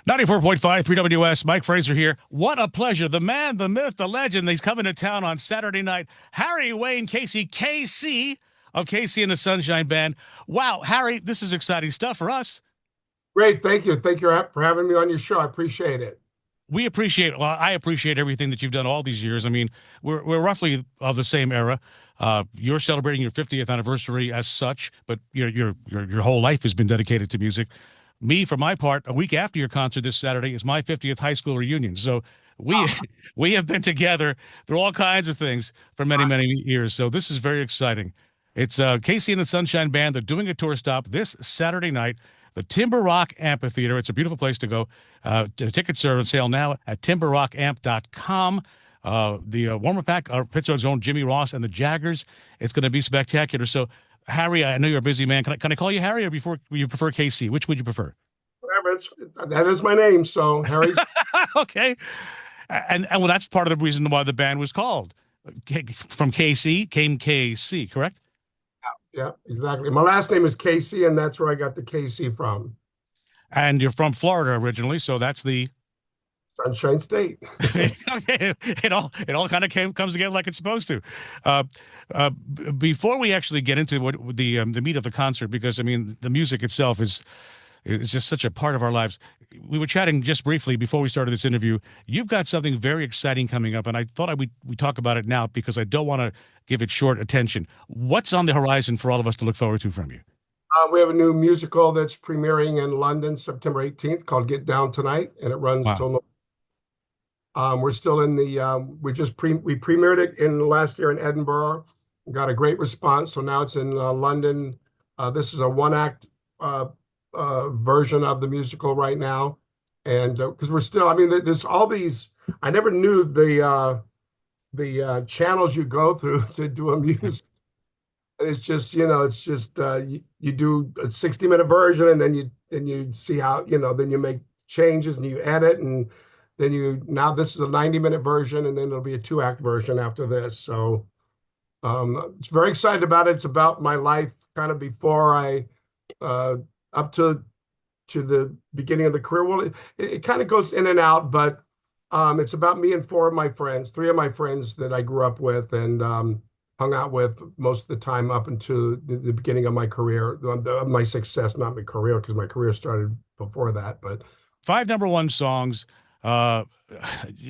94.5, 3WS, Mike Frazer here. What a pleasure. The man, the myth, the legend. He's coming to town on Saturday night. Harry Wayne Casey, KC of Casey and the Sunshine Band. Wow, Harry, this is exciting stuff for us. Great. Thank you. Thank you for having me on your show. I appreciate it. I appreciate everything that you've done all these years. I mean, we're roughly of the same era. You're celebrating your 50th anniversary as such, but your whole life has been dedicated to music. Me, for my part, a week after your concert this Saturday is my 50th high school reunion. So we Oh, we have been together through all kinds of things for many, many years. So this is very exciting. It's Casey and the Sunshine Band. They're doing a tour stop this Saturday night, the Timber Rock Amphitheater. It's a beautiful place to go. Tickets are on sale now at timberrockамp.com. The warm-up act are Pittsburgh's own Jimmie Ross and the Jaggerz. It's going to be spectacular. So, Harry, I know you're a busy man. Can I call you Harry, or before you prefer KC? Which would you prefer? whatever. That is my name. So, Harry. Okay. And well, that's part of the reason why the band was called. From KC came KC, correct? Yeah, exactly. My last name is Casey, and that's where I got the Casey from. And you're from Florida originally, so that's the Sunshine State. okay. It all kind of comes together like it's supposed to. Uh, Before we actually get into what the meat of the concert, because I mean the music itself is just such a part of our lives. We were chatting just briefly before we started this interview. You've got something very exciting coming up, and I thought we talk about it now because I don't want to give it short attention. What's on the horizon for all of us to look forward to from you? We have a new musical that's premiering in London September 18th called Get Down Tonight, and it runs Wow. till. We're still in the. We premiered it in last year in Edinburgh. Got a great response, so now it's in London. This is a one-act version of the musical right now, and because we're still, I mean, there's all these. I never knew the channels you go through to do a music. It's just, you do a 60-minute version, and then you see how, then you make changes and you edit, and then now this is a 90-minute version, and then there'll be a two-act version after this. So it's very excited about it. It's about my life kind of before I uh, up to the beginning of the career. Well, it kind of goes in and out, but it's about me and four of my friends, three of my friends that I grew up with and hung out with most of the time up until the beginning of my career, my success, not my career, because my career started before that. But Five number one songs. Uh,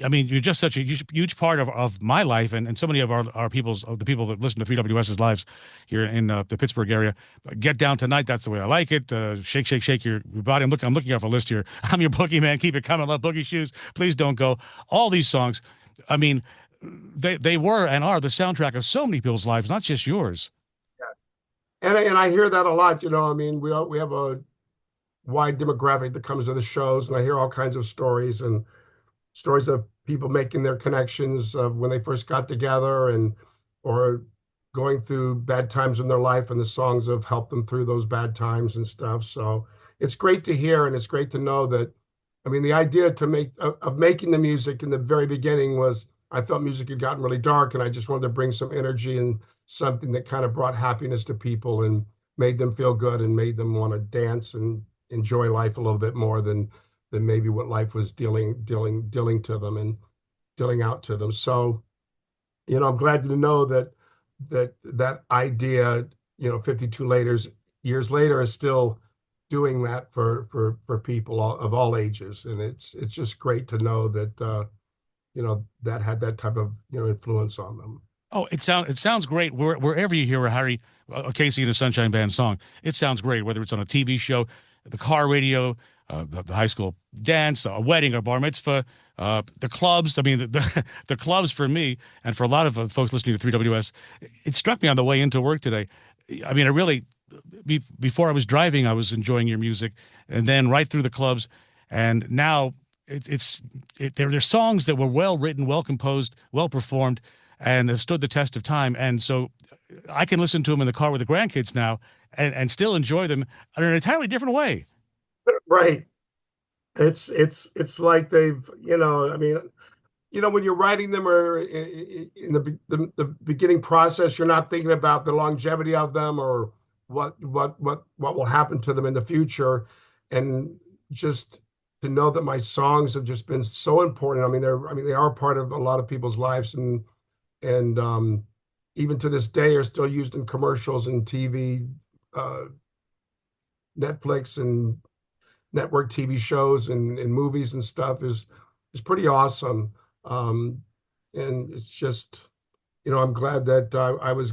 I mean, you're just such a huge part of my life and so many of our people's of the people that listen to 3WS's lives here in the Pittsburgh area. Get Down Tonight, that's the way I like it. Shake, shake, shake your body. I'm looking off a list here. I'm your boogie man. Keep it coming. Love boogie shoes. Please don't go. All these songs. I mean, they were and are the soundtrack of so many people's lives, not just yours. and I hear that a lot. I mean, we have a wide demographic that comes to the shows, and I hear all kinds of stories and stories of people making their connections of when they first got together and or going through bad times in their life, and the songs have helped them through those bad times and stuff. So it's great to hear, and it's great to know that. I mean, the idea to make of making the music in the very beginning was I thought music had gotten really dark, and I just wanted to bring some energy and something that kind of brought happiness to people and made them feel good and made them want to dance and enjoy life a little bit more than maybe what life was dealing to them and dealing out to them. So, I'm glad to know that idea, 52 years later is still doing that for people of all ages. And it's just great to know that that had that type of influence on them. Oh, it sounds great wherever you hear a Harry a Casey and the Sunshine Band song. It sounds great, whether it's on a TV show, the car radio, the high school dance, a wedding, a bar mitzvah, the clubs. I mean, the clubs for me and for a lot of folks listening to 3WS, it struck me on the way into work today. I mean, I really, before I was driving, I was enjoying your music, and then right through the clubs, and now they're songs that were well written, well composed, well performed, and have stood the test of time. And so I can listen to them in the car with the grandkids now and still enjoy them in an entirely different way. Right. It's like they've, I mean, when you're writing them or in the beginning process, you're not thinking about the longevity of them or what will happen to them in the future, and just to know that my songs have just been so important. They are part of a lot of people's lives, and even to this day are still used in commercials and TV, uh, Netflix and network TV shows and movies and stuff is pretty awesome. Um, and it's just, I'm glad that I was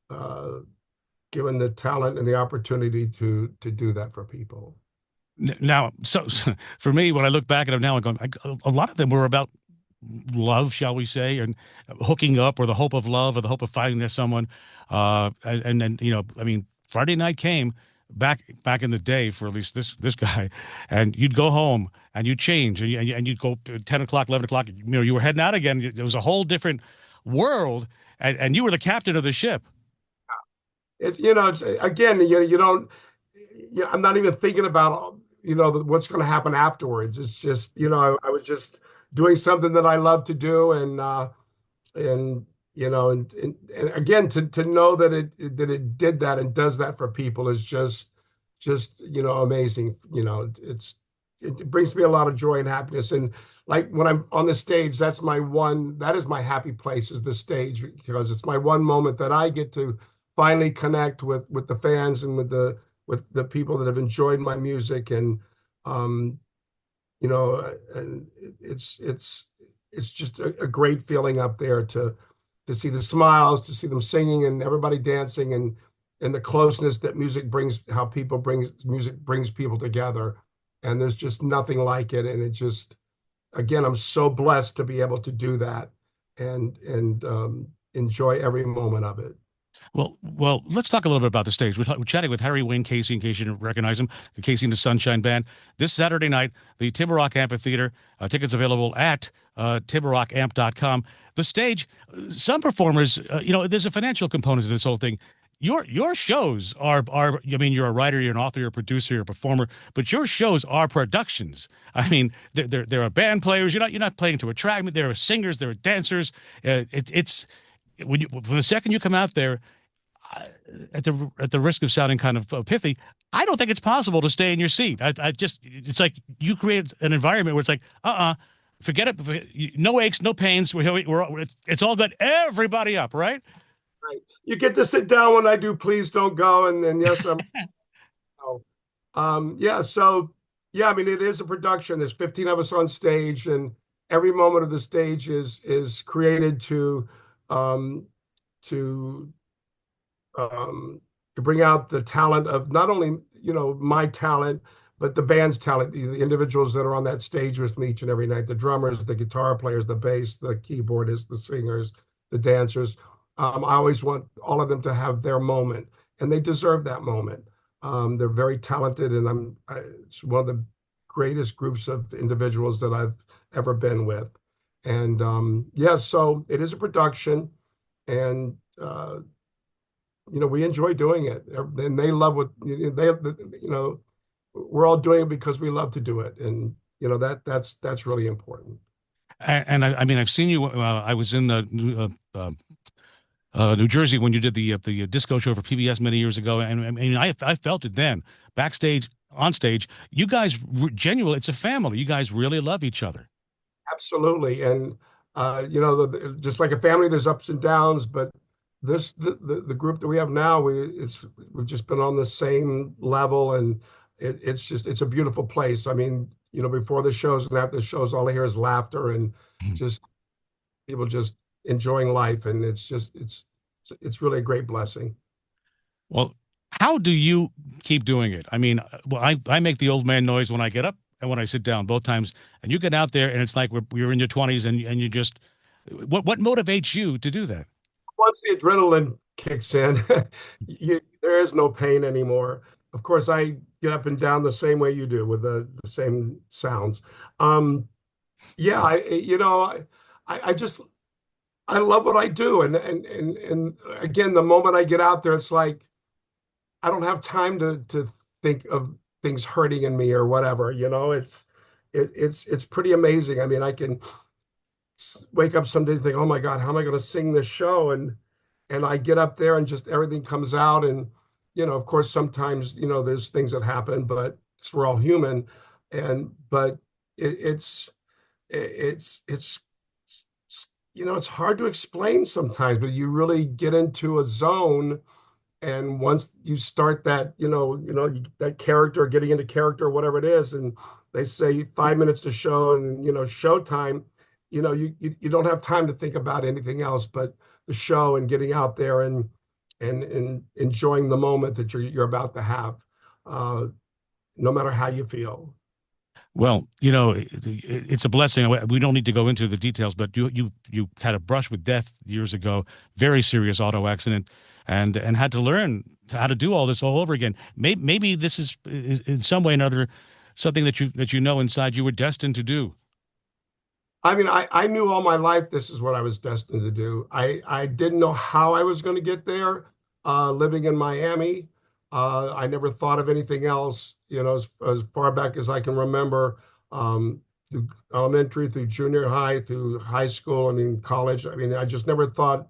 uh, given the talent and the opportunity to do that for people. Now, so for me, when I look back at them now, I'm going, a lot of them were about love, shall we say, and hooking up, or the hope of love, or the hope of finding someone. And then, I mean, Friday night came back in the day, for at least this guy, and you'd go home and you'd change, and you'd go 10 o'clock, 11 o'clock. You were heading out again. It was a whole different world, and you were the captain of the ship. It's again, you don't, I'm not even thinking about, what's going to happen afterwards. It's just, I was just doing something that I love to do. And and again, to know that it did that and does that for people is just amazing. It brings me a lot of joy and happiness. And like when I'm on the stage, that is my happy place, is the stage, because it's my one moment that I get to finally connect with the fans and with the people that have enjoyed my music. Um and it's just a great feeling up there to see the smiles, to see them singing and everybody dancing, and the closeness that music brings, how music brings people together. And there's just nothing like it. And it just, again, I'm so blessed to be able to do that and enjoy every moment of it. Well, let's talk a little bit about the stage. We're chatting with Harry Wayne Casey, in case you didn't recognize him, the Casey and the Sunshine Band. This Saturday night, the Timber Rock Amphitheater. Tickets available at timberrockamp.com. The stage, some performers, there's a financial component to this whole thing. Your shows are, I mean, you're a writer, you're an author, you're a producer, you're a performer, but your shows are productions. I mean, there are band players. You're not playing to attract. There are singers, there are dancers. It's from the second you come out there, at the risk of sounding kind of pithy, I don't think it's possible to stay in your seat. It's like you create an environment where it's like, forget it, no aches, no pains. It's all good. Everybody up, right? Right. You get to sit down when I do Please Don't Go, and then yes, oh. Yeah, so yeah, I mean, it is a production. There's 15 of us on stage, and every moment of the stage is created um, to to bring out the talent of not only, my talent, but the band's talent, the individuals that are on that stage with me each and every night, the drummers, the guitar players, the bass, the keyboardists, the singers, the dancers. I always want all of them to have their moment, and they deserve that moment. They're very talented, and it's one of the greatest groups of individuals that I've ever been with. And yeah, so it is a production, and we enjoy doing it, and they love what we're all doing it because we love to do it, and that's really important. And I mean, I've seen you. I was in New Jersey when you did the disco show for PBS many years ago, and I mean, I felt it then, backstage, on stage. You guys genuinely, it's a family. You guys really love each other. Absolutely. And just like a family, there's ups and downs, but the group that we have now, we've just been on the same level, and it's a beautiful place. I mean, before the shows and after the shows, all I hear is laughter and just people just enjoying life, and it's really a great blessing. Well, how do you keep doing it? I mean, well, I make the old man noise when I get up and when I sit down, both times. And you get out there, and it's like you're in your 20s, and you just what motivates you to do that? Once the adrenaline kicks in, there is no pain anymore. Of course, I get up and down the same way you do, with the same sounds. Yeah, I just I love what I do, and again, the moment I get out there, it's like I don't have time to think of things hurting in me or whatever. It's pretty amazing. I mean, I can wake up some days and think, oh my God, how am I going to sing this show? And I get up there and just everything comes out. And, of course, sometimes, there's things that happen, but because we're all human. And but it, it's it's it's hard to explain sometimes, but you really get into a zone, and once you start that, that character, getting into character, whatever it is, and they say 5 minutes to show, and showtime, you don't have time to think about anything else but the show and getting out there and enjoying the moment that you're about to have, no matter how you feel. Well, it's a blessing. We don't need to go into the details, but you had a brush with death years ago, very serious auto accident, and had to learn how to do all this all over again. Maybe this is in some way or another something that you know inside you were destined to do. I mean, I knew all my life this is what I was destined to do. I didn't know how I was going to get there. Living in Miami, I never thought of anything else, as far back as I can remember, through elementary, through junior high, through high school, I mean, college. I mean, I just never thought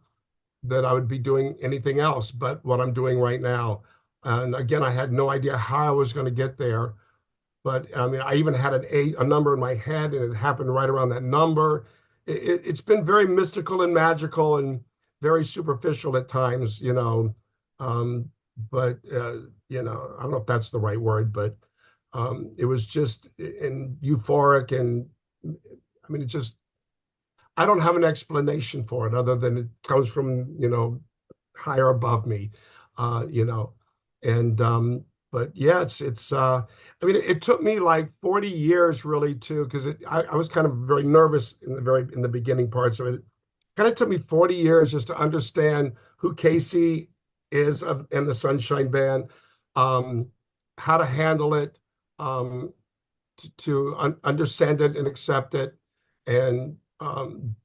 that I would be doing anything else but what I'm doing right now. And again, I had no idea how I was going to get there. But I mean, I even had a number in my head, and it happened right around that number. It's been very mystical and magical and very superficial at times, Um, but I don't know if that's the right word, but it was just euphoric, and I mean, it just I don't have an explanation for it other than it comes from, higher above me, uh, you know, and but yeah, I mean, it took me like 40 years really too, because I was kind of very nervous in the beginning parts of it. Kind of took me 40 years just to understand who Casey is and the Sunshine Band, um, how to handle it, um, to understand it and accept it, and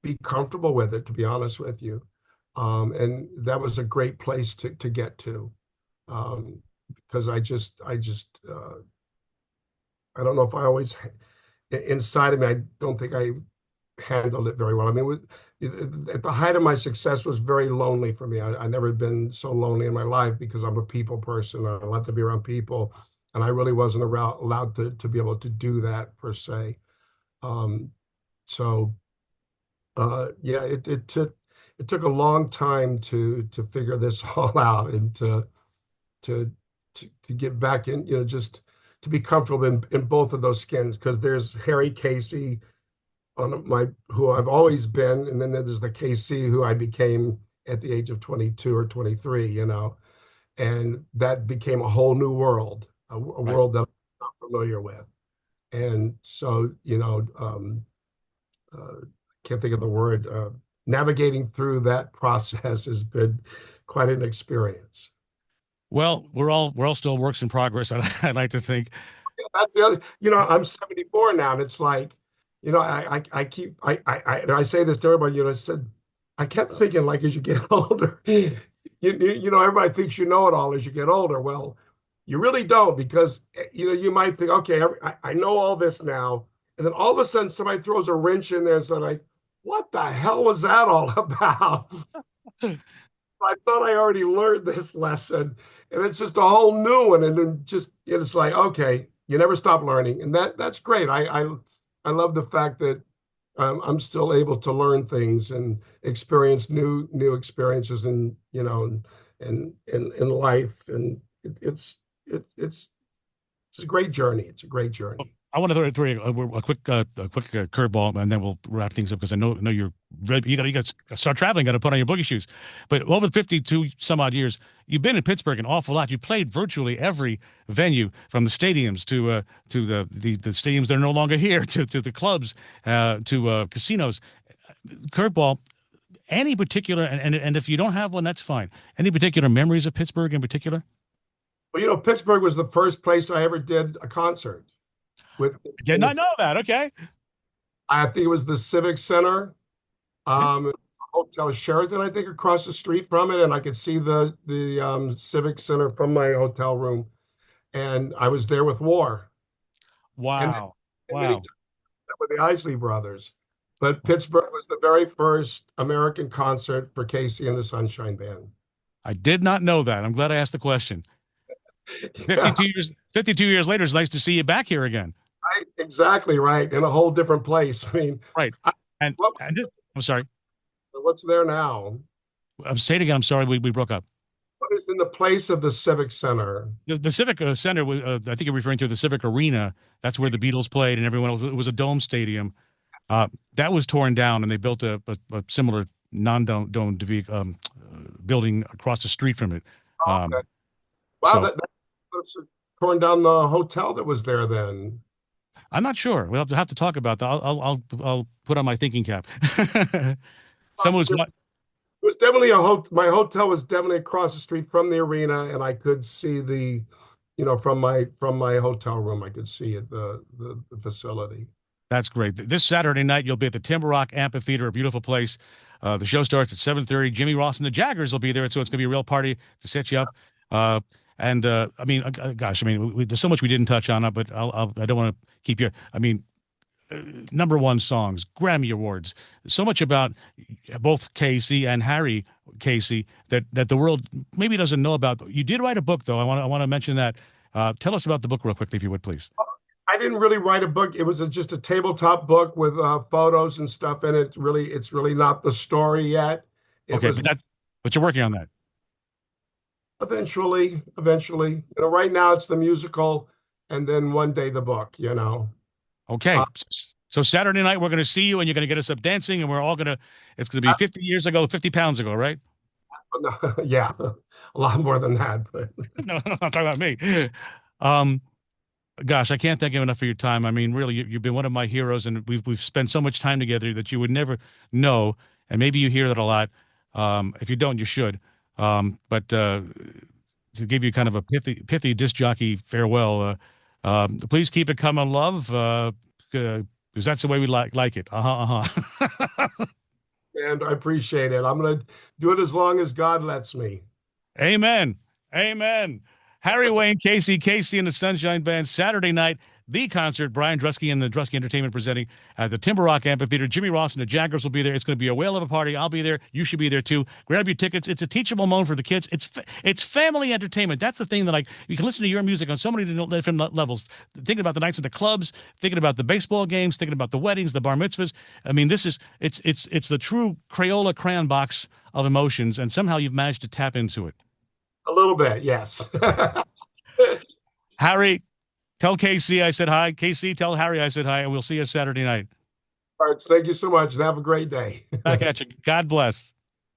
be comfortable with it, to be honest with you. And that was a great place to get to, because I don't know if I always inside of me, I don't think I handled it very well. I mean, at the height of my success was very lonely for me. I never been so lonely in my life because I'm a people person. I love to be around people, and I really wasn't allowed to be able to do that per se. Um, so yeah, it took a long time to figure this all out, and to to get back in, just to be comfortable in both of those skins, because there's Harry Casey on who I've always been, and then there's the Casey who I became at the age of 22 or 23, and that became a whole new world, a Right. world that I'm not familiar with. And so, can't think of the word, navigating through that process has been quite an experience. Well, we're all still works in progress. I'd like to think. That's the other, I'm 74 now, and it's like, I keep, and I say this to everybody, I said, I kept thinking, like, as you get older, everybody thinks you know it all as you get older. Well, you really don't, because, you might think, okay, I know all this now. And then all of a sudden somebody throws a wrench in there and said, like, what the hell was that all about? I thought I already learned this lesson, and it's just a whole new one. And then just it's like, okay, you never stop learning, and that's great. I love the fact that I'm still able to learn things and experience new experiences, and in life, and it's a great journey. It's a great journey. I want to throw you a quick curveball, and then we'll wrap things up because I know you're ready. You got to start traveling. Got to put on your boogie shoes. But over 52 some odd years, you've been in Pittsburgh an awful lot. You played virtually every venue, from the stadiums to the stadiums that are no longer here, to the clubs, to casinos. Curveball. Any particular, and if you don't have one, that's fine. Any particular memories of Pittsburgh in particular? Well, Pittsburgh was the first place I ever did a concert with. I did not know that. Okay. I think it was the Civic Center, Okay. Hotel Sheraton, I think, across the street from it, and I could see the Civic Center from my hotel room. And I was there with War, and, Wow. and many Wow. times with the Isley Brothers. But Pittsburgh was the very first American concert for Casey and the Sunshine Band. I did not know that. I'm glad I asked the question. Yeah, 52 years later, it's nice to see you back here again. right, exactly right. In a whole different place. I mean, Right. I, what, I'm sorry. what's there now? I'm saying it again. I'm sorry. We broke up. What is in the place of the Civic Center? The Civic Center, I think you're referring to the Civic Arena. That's where the Beatles played and everyone else. It was a dome stadium. That was torn down, and they built a similar non-dome building across the street from it. Okay. Um, Wow, so that's torn down the hotel that was there then. I'm not sure. We'll have to talk about that. I'll put on my thinking cap. Someone was It was definitely my hotel was definitely across the street from the arena, and I could see from my hotel room, I could see it, the facility. That's great. This Saturday night, you'll be at the Timber Rock Amphitheater, a beautiful place. The show starts at 7:30. Jimmie Ross and the Jaggerz will be there, so it's going to be a real party to set you up. I mean, gosh, I mean, there's so much we didn't touch on, but I don't want to keep you. I mean, number one songs, Grammy Awards, so much about both Casey and Harry Casey that the world maybe doesn't know about. You did write a book, though. I want to mention that. Tell us about the book real quickly, if you would, please. I didn't really write a book. It was just a tabletop book with photos and stuff in it. It's really not the story yet. It Okay, was but you're working on that. eventually. Right now it's the musical, and then one day the book. Okay. Uh, So Saturday night we're going to see you and you're going to get us up dancing and we're all going to it's going to be 50 years ago, 50 pounds ago, right? yeah, a lot more than that. But No, I'm talking about me. Um gosh, I can't thank you enough for your time. I mean, really you've been one of my heroes and we've spent so much time together that you would never know and maybe you hear that a lot. If you don't, you should. But to give you kind of a pithy disc jockey farewell, please keep it coming, love. Because that's the way we like it. and I appreciate it. I'm gonna do it as long as God lets me. Amen. Amen. Harry Wayne, Casey and the Sunshine Band, Saturday night, the concert. Brian Drusky and the Drusky Entertainment presenting at the Timber Rock Amphitheater. Jimmie Ross and the Jaggerz will be there. It's going to be a whale of a party. I'll be there. You should be there too. Grab your tickets. It's a teachable moment for the kids. It's family entertainment. That's the thing that you can listen to your music on so many different levels. Thinking about the nights at the clubs, thinking about the baseball games, thinking about the weddings, the bar mitzvahs. I mean, it's the true Crayola crayon box of emotions, and somehow you've managed to tap into it. A little bit, yes. All Harry, tell Casey I said hi. Casey, tell Harry I said hi, and we'll see you Saturday night. right, thank you so much, and have a great day. Back at you. God bless.